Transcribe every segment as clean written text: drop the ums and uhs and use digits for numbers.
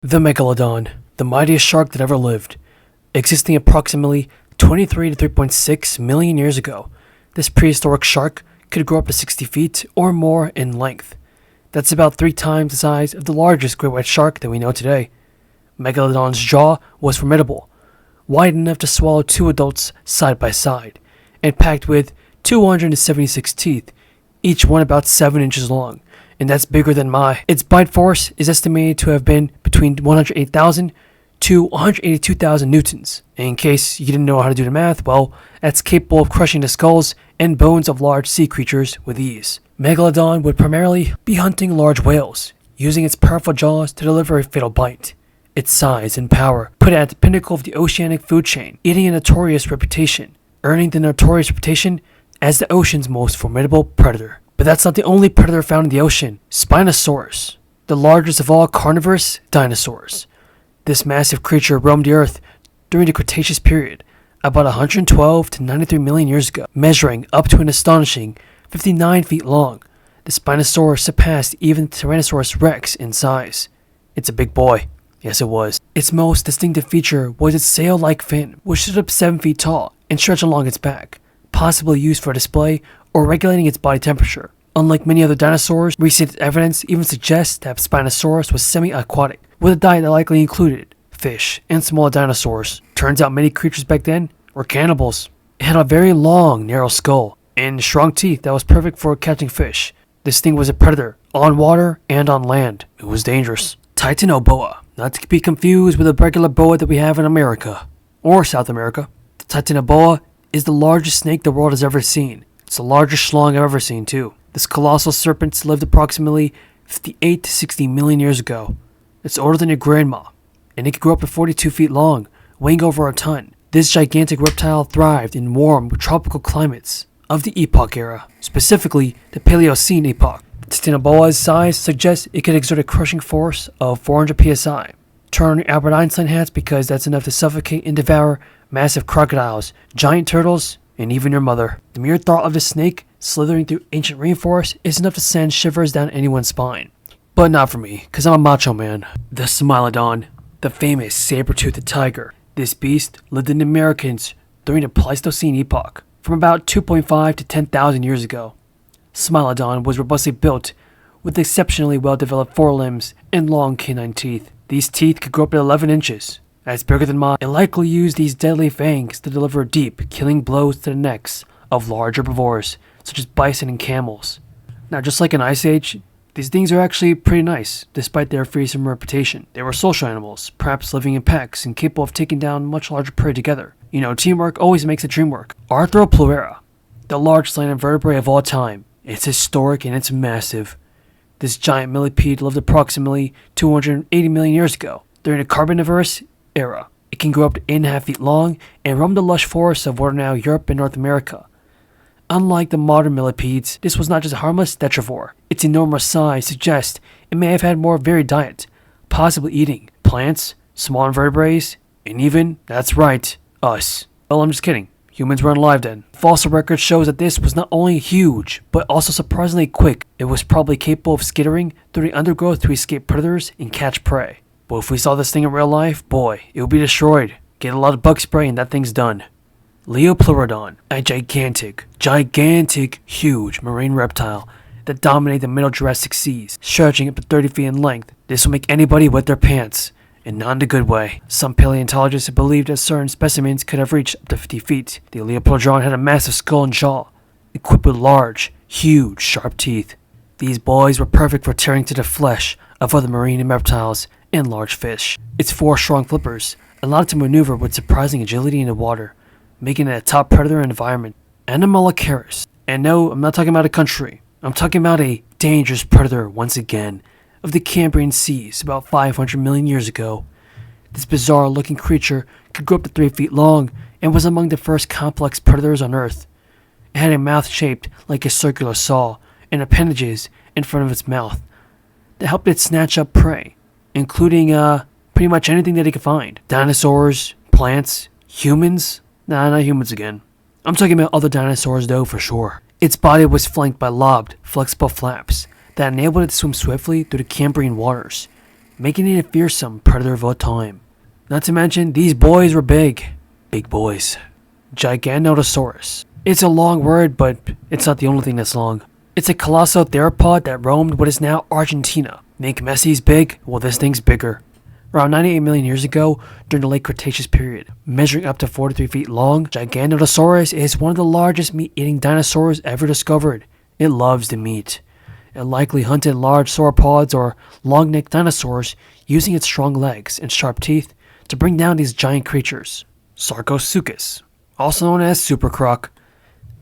The Megalodon, the mightiest shark that ever lived. Existing approximately 23 to 3.6 million years ago, this prehistoric shark could grow up to 60 feet or more in length. That's about 3 times the size of the largest great white shark that we know today. Megalodon's jaw was formidable, wide enough to swallow 2 adults side by side, and packed with 276 teeth, each one about 7 inches long, and that's bigger than my. Its bite force is estimated to have been between 108,000 to 182,000 newtons. And in case you didn't know how to do the math, well, that's capable of crushing the skulls and bones of large sea creatures with ease. Megalodon would primarily be hunting large whales, using its powerful jaws to deliver a fatal bite. Its size and power put it at the pinnacle of the oceanic food chain, earning the notorious reputation as the ocean's most formidable predator. But that's not the only predator found in the ocean. Spinosaurus, the largest of all carnivorous dinosaurs. This massive creature roamed the earth during the Cretaceous period, about 112 to 93 million years ago, measuring up to an astonishing 59 feet long. The Spinosaurus surpassed even the Tyrannosaurus rex in size. It's a big boy. Yes, it was. Its most distinctive feature was its sail-like fin, which stood up 7 feet tall and stretched along its back, possibly used for display or regulating its body temperature. Unlike many other dinosaurs, recent evidence even suggests that Spinosaurus was semi-aquatic, with a diet that likely included fish and smaller dinosaurs. Turns out many creatures back then were cannibals. It had a very long, narrow skull and strong teeth that was perfect for catching fish. This thing was a predator on water and on land. It was dangerous. Titanoboa, not to be confused with the regular boa that we have in America or South America. The Titanoboa is the largest snake the world has ever seen. It's the largest schlong I've ever seen too. This colossal serpent lived approximately 58 to 60 million years ago. It's older than your grandma, and it could grow up to 42 feet long, weighing over a ton. This gigantic reptile thrived in warm tropical climates of the epoch era, specifically the Paleocene epoch. Titanoboa's size suggests it could exert a crushing force of 400 psi. Turn on your Albert Einstein hats because that's enough to suffocate and devour massive crocodiles, giant turtles, and even your mother. The mere thought of the snake slithering through ancient rainforest is enough to send shivers down anyone's spine. But not for me, because I'm a macho man. The Smilodon, the famous saber-toothed tiger. This beast lived in the Americas during the Pleistocene epoch, from about 2.5 to 10,000 years ago. Smilodon was robustly built, with exceptionally well-developed forelimbs and long canine teeth. These teeth could grow up to 11 inches. That's bigger than mine. It likely used these deadly fangs to deliver deep, killing blows to the necks of large herbivores, such as bison and camels. Now, just like in Ice Age, these things are actually pretty nice, despite their fearsome reputation. They were social animals, perhaps living in packs and capable of taking down much larger prey together. You know, teamwork always makes the dream work. Arthropleura, the largest land invertebrate of all time. It's historic and it's massive. This giant millipede lived approximately 280 million years ago, during the Carboniferous era. It can grow up to 8.5 feet long and roam the lush forests of what are now Europe and North America. Unlike the modern millipedes, this was not just a harmless tetrivore. Its enormous size suggests it may have had more varied diet, possibly eating plants, small invertebrates, and even, that's right, us. Well, I'm just kidding. Humans weren't alive then. Fossil record shows that this was not only huge, but also surprisingly quick. It was probably capable of skittering through the undergrowth to escape predators and catch prey. But if we saw this thing in real life, boy, it would be destroyed. Get a lot of bug spray and that thing's done. Leopleurodon, a gigantic, huge marine reptile that dominated the middle Jurassic seas, stretching up to 30 feet in length. This will make anybody wet their pants, and not in a good way. Some paleontologists have believed that certain specimens could have reached up to 50 feet. The Leopleurodon had a massive skull and jaw, equipped with large, huge, sharp teeth. These boys were perfect for tearing to the flesh of other marine reptiles and large fish. Its 4 strong flippers allowed it to maneuver with surprising agility in the water, making it a top predator in the environment. Anomalocaris. And no, I'm not talking about a country. I'm talking about a dangerous predator once again of the Cambrian seas about 500 million years ago. This bizarre-looking creature could grow up to 3 feet long and was among the first complex predators on Earth. It had a mouth shaped like a circular saw and appendages in front of its mouth that helped it snatch up prey, including pretty much anything that it could find. Dinosaurs, plants, humans. Nah, not humans again. I'm talking about other dinosaurs though, for sure. Its body was flanked by lobed, flexible flaps that enabled it to swim swiftly through the Cambrian waters, making it a fearsome predator of all time. Not to mention, these boys were big. Big boys. Giganotosaurus. It's a long word, but it's not the only thing that's long. It's a colossal theropod that roamed what is now Argentina. Think Messi's big? Well, this thing's bigger. Around 98 million years ago, during the late Cretaceous period, measuring up to 43 feet long, Giganotosaurus is one of the largest meat-eating dinosaurs ever discovered. It loves the meat. It likely hunted large sauropods or long-necked dinosaurs using its strong legs and sharp teeth to bring down these giant creatures. Sarcosuchus, also known as Super Croc.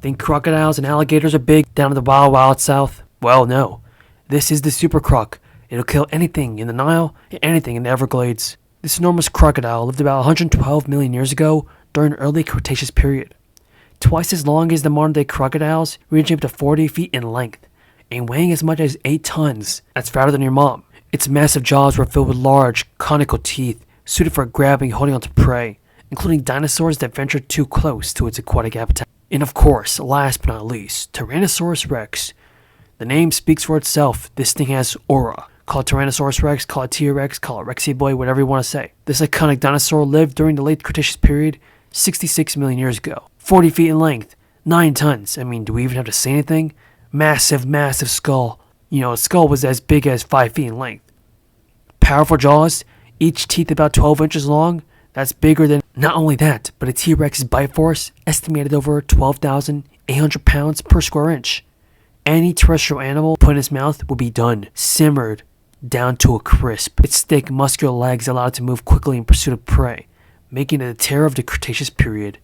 Think crocodiles and alligators are big down in the wild, wild south? Well, no. This is the Super Croc. It'll kill anything in the Nile and anything in the Everglades. This enormous crocodile lived about 112 million years ago during the early Cretaceous period. Twice as long as the modern-day crocodiles, reaching up to 40 feet in length, and weighing as much as 8 tons. That's fatter than your mom. Its massive jaws were filled with large, conical teeth, suited for grabbing and holding onto prey, including dinosaurs that ventured too close to its aquatic habitat. And of course, last but not least, Tyrannosaurus rex. The name speaks for itself. This thing has aura. Call it Tyrannosaurus rex, call it T-Rex, call it Rexy Boy, whatever you want to say. This iconic dinosaur lived during the late Cretaceous period, 66 million years ago. 40 feet in length, 9 tons. I mean, do we even have to say anything? Massive, massive skull. You know, its skull was as big as 5 feet in length. Powerful jaws, each teeth about 12 inches long. That's bigger than, not only that, but a T-Rex's bite force estimated over 12,800 pounds per square inch. Any terrestrial animal put in its mouth would be done, simmered down to a crisp. Its thick, muscular legs allowed it to move quickly in pursuit of prey, making it the terror of the Cretaceous period.